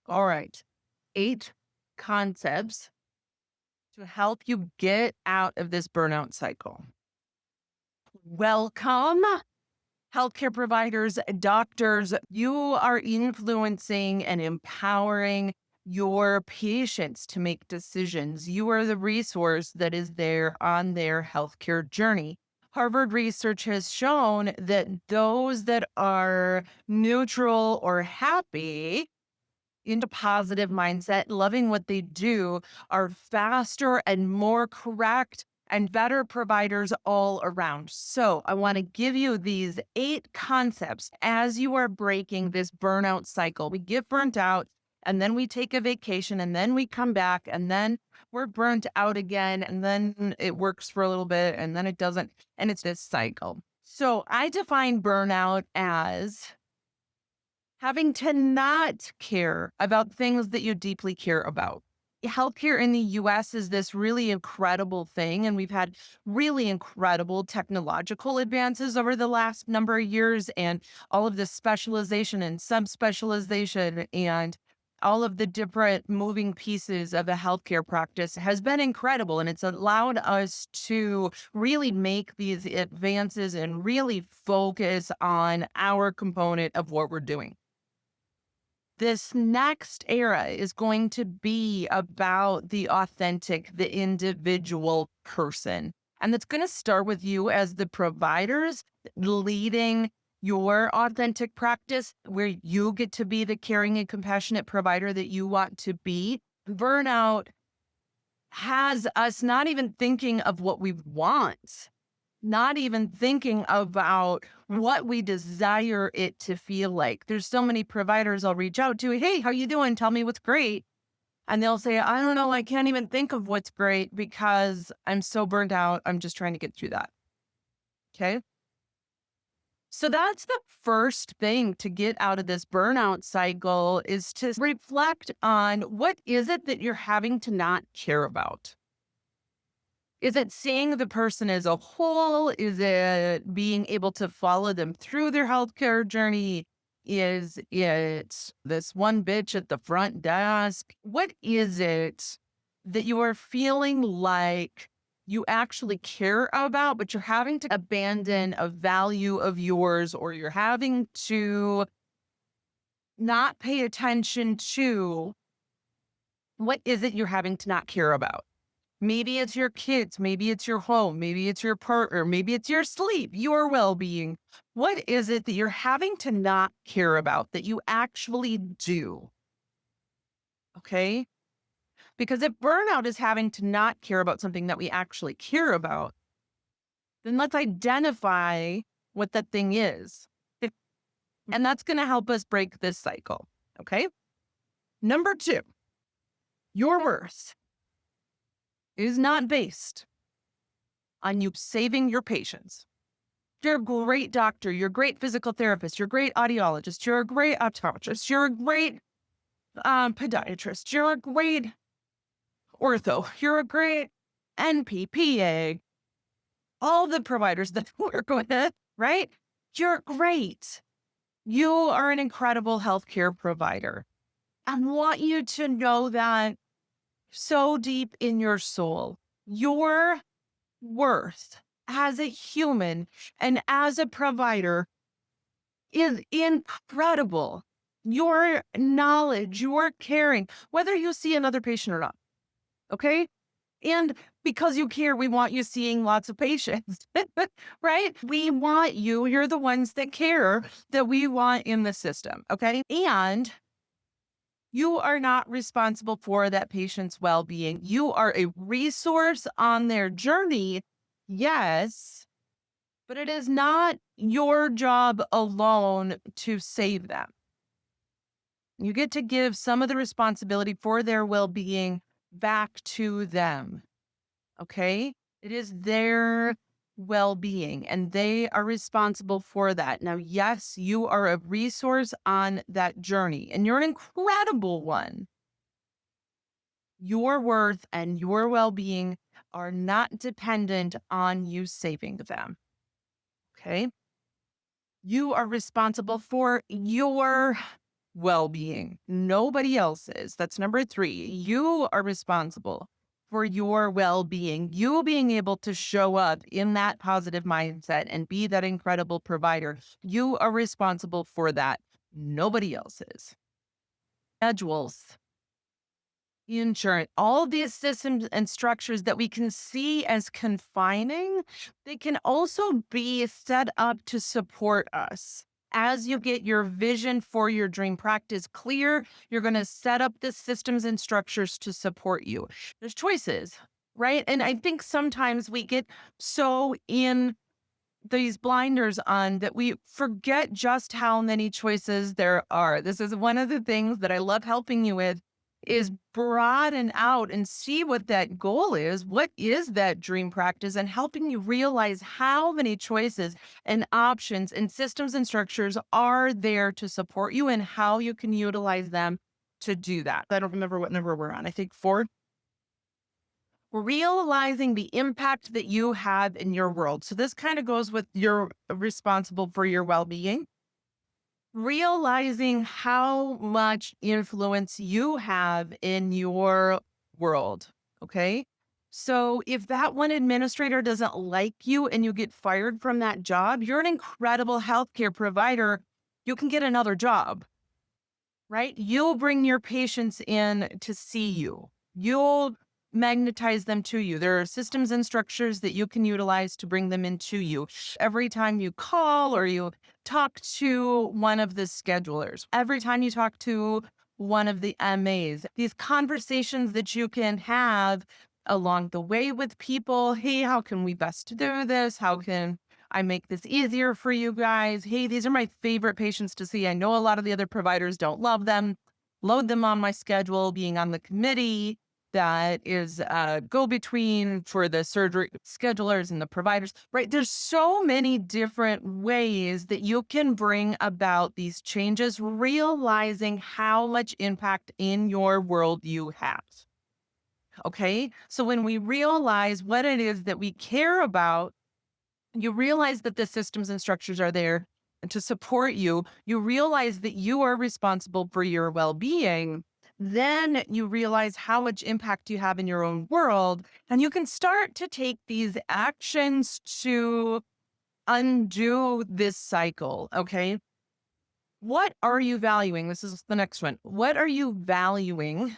All right. 8 concepts to help you get out of this burnout cycle. Welcome, healthcare providers, doctors. You are influencing and empowering your patients to make decisions. You are the resource that is there on their healthcare journey. Harvard research has shown that those that are neutral or happy into positive mindset, loving what they do, are faster and more correct and better providers all around. So, I want to give you these 8 concepts as you are breaking this burnout cycle. We get burnt out and then we take a vacation and then we come back and then we're burnt out again and then it works for a little bit and then it doesn't. And it's this cycle. So, I define burnout as having to not care about things that you deeply care about. Healthcare in the US is this really incredible thing, and we've had really incredible technological advances over the last number of years, and all of this specialization and subspecialization and all of the different moving pieces of a healthcare practice has been incredible. And it's allowed us to really make these advances and really focus on our component of what we're doing. This next era is going to be about the authentic, the individual person. And it's going to start with you as the providers leading your authentic practice, where you get to be the caring and compassionate provider that you want to be. Burnout has us not even thinking of what we want, not even thinking about what we desire it to feel like. There's so many providers I'll reach out to. Hey, how you doing? Tell me what's great. And they'll say, I don't know. I can't even think of what's great because I'm so burnt out. I'm just trying to get through that. Okay. So that's the first thing to get out of this burnout cycle, is to reflect on what is it that you're having to not care about. Is it seeing the person as a whole? Is it being able to follow them through their healthcare journey? Is it this one bitch at the front desk? What is it that you are feeling like you actually care about, but you're having to abandon a value of yours, or you're having to not pay attention to? What is it you're having to not care about? Maybe it's your kids, maybe it's your home, maybe it's your partner, maybe it's your sleep, your well being. What is it that you're having to not care about that you actually do? Okay. Because if burnout is having to not care about something that we actually care about, then let's identify what that thing is. And that's going to help us break this cycle. Okay. Number 2, your worth is not based on you saving your patients. You're a great doctor. You're a great physical therapist. You're a great audiologist. You're a great optometrist. You're a great podiatrist. You're a great ortho. You're a great NPPA. All the providers that work with it, right? You're great. You are an incredible healthcare provider. I want you to know that so deep in your soul. Your worth as a human and as a provider is incredible. Your knowledge, your caring, whether you see another patient or not. Okay. And because you care, we want you seeing lots of patients, right? We want you, you're the ones that care, that we want in the system. Okay. And you are not responsible for that patient's well being. You are a resource on their journey. Yes. But it is not your job alone to save them. You get to give some of the responsibility for their well being back to them. Okay. It is their well being and they are responsible for that. Now, yes, you are a resource on that journey and you're an incredible one. Your worth and your well being are not dependent on you saving them. Okay. You are responsible for your well being. Nobody else is. That's number three. You are responsible for your well being. You being able to show up in that positive mindset and be that incredible provider. You are responsible for that. Nobody else is. Schedules, insurance, all these systems and structures that we can see as confining, they can also be set up to support us. As you get your vision for your dream practice clear, you're going to set up the systems and structures to support you. There's choices, right? And I think sometimes we get so in these blinders on that we forget just how many choices there are. This is one of the things that I love helping you with is broaden out and see what that goal is. What is that dream practice and helping you realize how many choices and options and systems and structures are there to support you and how you can utilize them to do that. I don't remember what number we're on. I think four. Realizing the impact that you have in your world. So this kind of goes with you're responsible for your well-being. Realizing how much influence you have in your world. Okay. So if that one administrator doesn't like you and you get fired from that job, you're an incredible healthcare provider. You can get another job, right? You'll bring your patients in to see you. You'll magnetize them to you. There are systems and structures that you can utilize to bring them into you. Every time you call or you talk to one of the schedulers, every time you talk to one of the MAs, these conversations that you can have along the way with people. Hey, how can we best do this? How can I make this easier for you guys? Hey, these are my favorite patients to see. I know a lot of the other providers don't love them. Load them on my schedule, being on the committee that is a go-between for the surgery schedulers and the providers, right? There's so many different ways that you can bring about these changes, realizing how much impact in your world you have. Okay. So when we realize what it is that we care about, you realize that the systems and structures are there to support you. You realize that you are responsible for your well being. Then you realize how much impact you have in your own world. And you can start to take these actions to undo this cycle. Okay. What are you valuing? This is the next one. What are you valuing?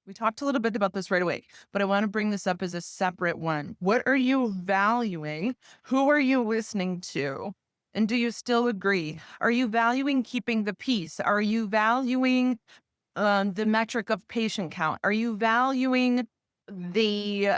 We talked a little bit about this right away, but I want to bring this up as a separate one. What are you valuing? Who are you listening to? And do you still agree? Are you valuing keeping the peace? Are you valuing the metric of patient count? Are you valuing the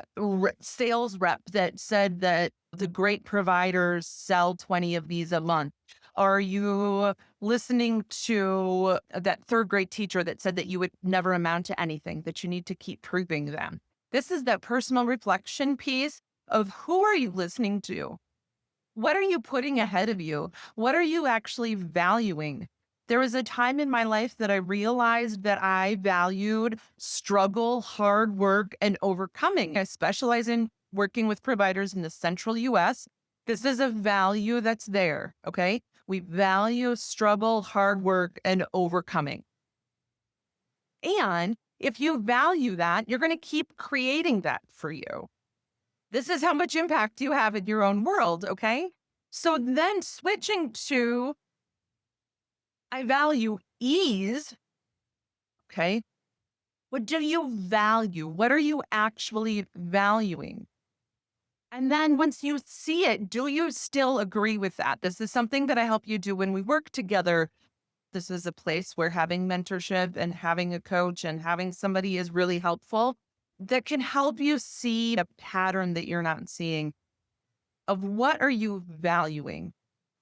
sales rep that said that the great providers sell 20 of these a month? Are you listening to that third grade teacher that said that you would never amount to anything, that you need to keep proving them? This is that personal reflection piece of who are you listening to? What are you putting ahead of you? What are you actually valuing? There was a time in my life that I realized that I valued struggle, hard work, and overcoming. I specialize in working with providers in the central US. This is a value that's there. Okay. We value struggle, hard work, and overcoming. And if you value that, you're going to keep creating that for you. This is how much impact you have in your own world. Okay. So then switching to I value ease. Okay. What do you value? What are you actually valuing? And then once you see it, do you still agree with that? This is something that I help you do when we work together. This is a place where having mentorship and having a coach and having somebody is really helpful that can help you see a pattern that you're not seeing of what are you valuing?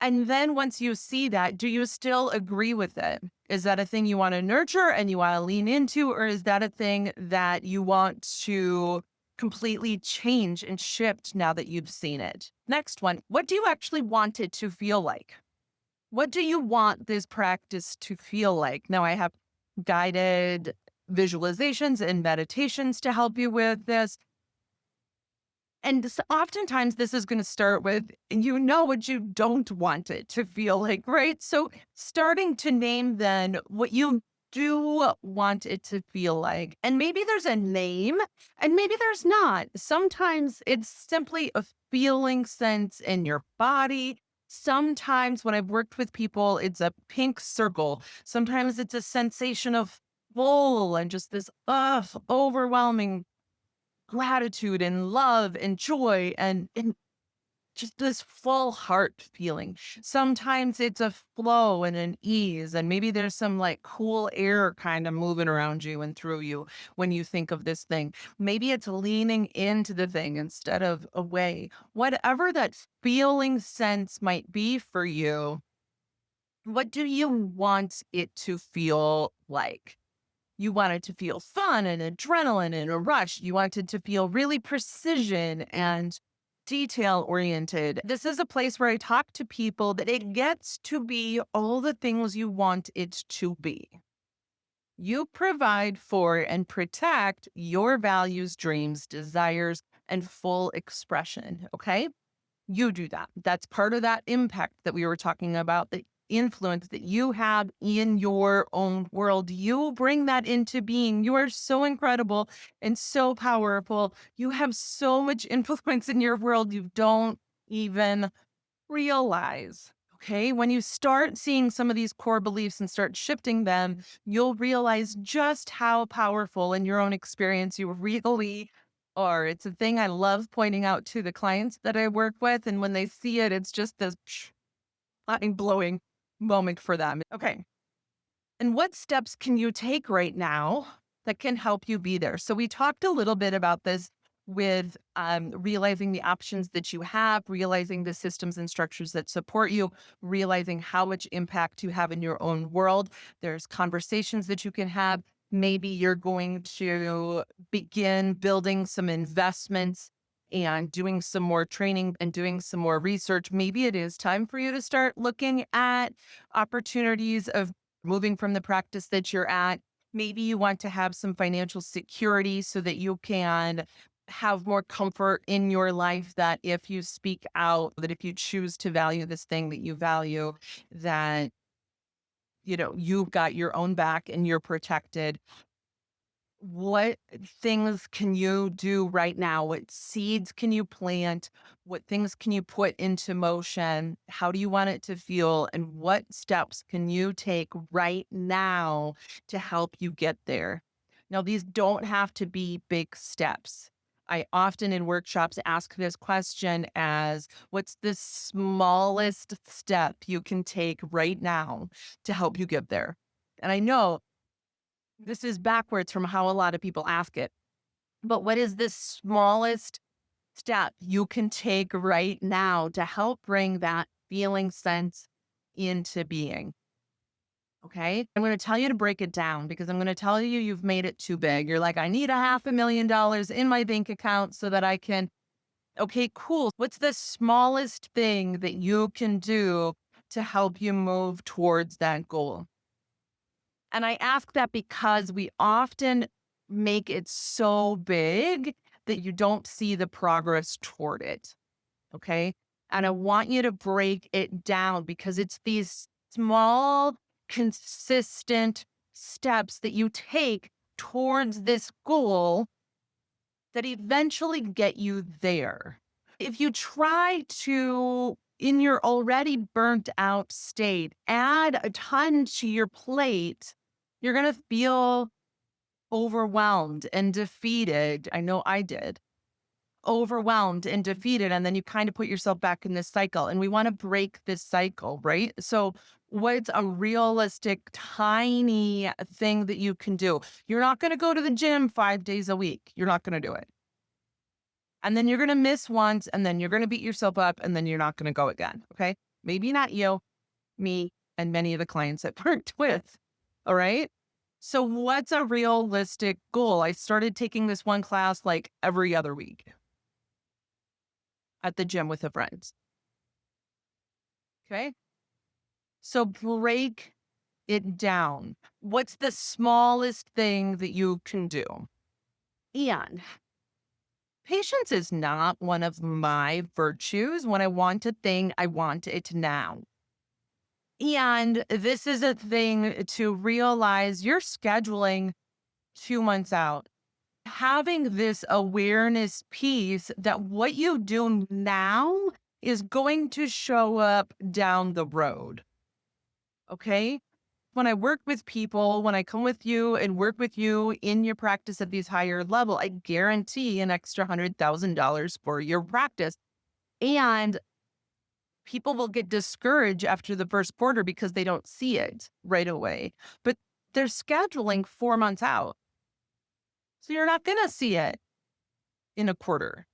And then once you see that, do you still agree with it? Is that a thing you want to nurture and you want to lean into, or is that a thing that you want to completely change and shift now that you've seen it? Next one, what do you actually want it to feel like? What do you want this practice to feel like? Now, I have guided visualizations and meditations to help you with this. And oftentimes this is going to start with, you know, what you don't want it to feel like, right? So starting to name then what you do want it to feel like. And maybe there's a name and maybe there's not. Sometimes it's simply a feeling sense in your body. Sometimes when I've worked with people, it's a pink circle. Sometimes it's a sensation of full and just this overwhelming gratitude and love and joy and just this full heart feeling. Sometimes it's a flow and an ease, and maybe there's some like cool air kind of moving around you and through you when you think of this thing. Maybe it's leaning into the thing instead of away. Whatever that feeling sense might be for you, what do you want it to feel like? You want it to feel fun and adrenaline and a rush. You want it to feel really precision and detail oriented. This is a place where I talk to people that it gets to be all the things you want it to be. You provide for and protect your values, dreams, desires, and full expression. Okay. You do that. That's part of that impact that we were talking about, the influence that you have in your own world. You bring that into being. You are so incredible and so powerful. You have so much influence in your world you don't even realize. Okay. When you start seeing some of these core beliefs and start shifting them, you'll realize just how powerful in your own experience you really are. It's a thing I love pointing out to the clients that I work with. And when they see it, it's just this mind blowing moment for them. Okay. And what steps can you take right now that can help you be there? So we talked a little bit about this with realizing the options that you have, realizing the systems and structures that support you, realizing how much impact you have in your own world. There's conversations that you can have. Maybe you're going to begin building some investments and doing some more training and doing some more research. Maybe it is time for you to start looking at opportunities of moving from the practice that you're at. Maybe you want to have some financial security so that you can have more comfort in your life that if you speak out, that if you choose to value this thing that you value, that, you know, you've got your own back and you're protected. What things can you do right now? What seeds can you plant? What things can you put into motion? How do you want it to feel? And what steps can you take right now to help you get there? Now, these don't have to be big steps. I often in workshops ask this question as what's the smallest step you can take right now to help you get there? And I know this is backwards from how a lot of people ask it. But what is the smallest step you can take right now to help bring that feeling sense into being? Okay. I'm going to tell you to break it down because I'm going to tell you you've made it too big. You're like, I need $500,000 in my bank account so that I can. Okay, cool. What's the smallest thing that you can do to help you move towards that goal? And I ask that because we often make it so big that you don't see the progress toward it. Okay. And I want you to break it down because it's these small, consistent steps that you take towards this goal that eventually get you there. If you try to, in your already burnt out state, add a ton to your plate, you're going to feel overwhelmed and defeated. I know I did. Overwhelmed and defeated. And then you kind of put yourself back in this cycle. And we want to break this cycle, right? So, what's a realistic, tiny thing that you can do? You're not going to go to the gym 5 days a week. You're not going to do it. And then you're going to miss once, and then you're going to beat yourself up, and then you're not going to go again. Okay. Maybe not you, me, and many of the clients I've worked with. All right. So, what's a realistic goal? I started taking this one class like every other week at the gym with a friend. Okay. So, break it down. What's the smallest thing that you can do? And Patience is not one of my virtues. When I want a thing, I want it now. And this is a thing to realize you're scheduling 2 months out. Having this awareness piece that what you do now is going to show up down the road. Okay. When I work with people, when I come with you and work with you in your practice at these higher level, I guarantee an extra $100,000 for your practice. And people will get discouraged after the first quarter because they don't see it right away. But they're scheduling 4 months out. So you're not going to see it in a quarter.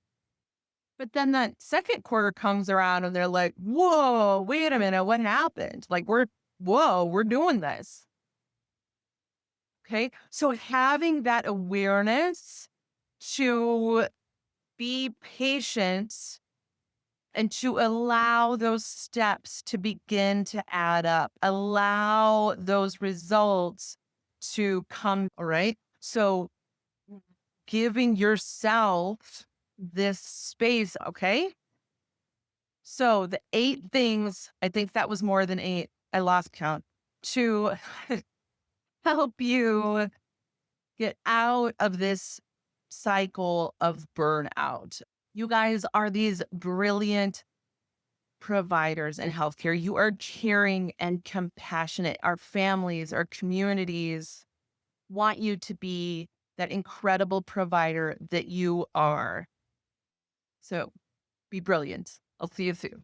But then that second quarter comes around and they're like, whoa, wait a minute, what happened? Like, we're doing this. Okay. So having that awareness to be patient and to allow those steps to begin to add up, allow those results to come. All right. So giving yourself this space. Okay. So the 8 things, I think that was more than 8. I lost count to help you get out of this cycle of burnout. You guys are these brilliant providers in healthcare. You are caring and compassionate. Our families, our communities want you to be that incredible provider that you are. So be brilliant. I'll see you soon.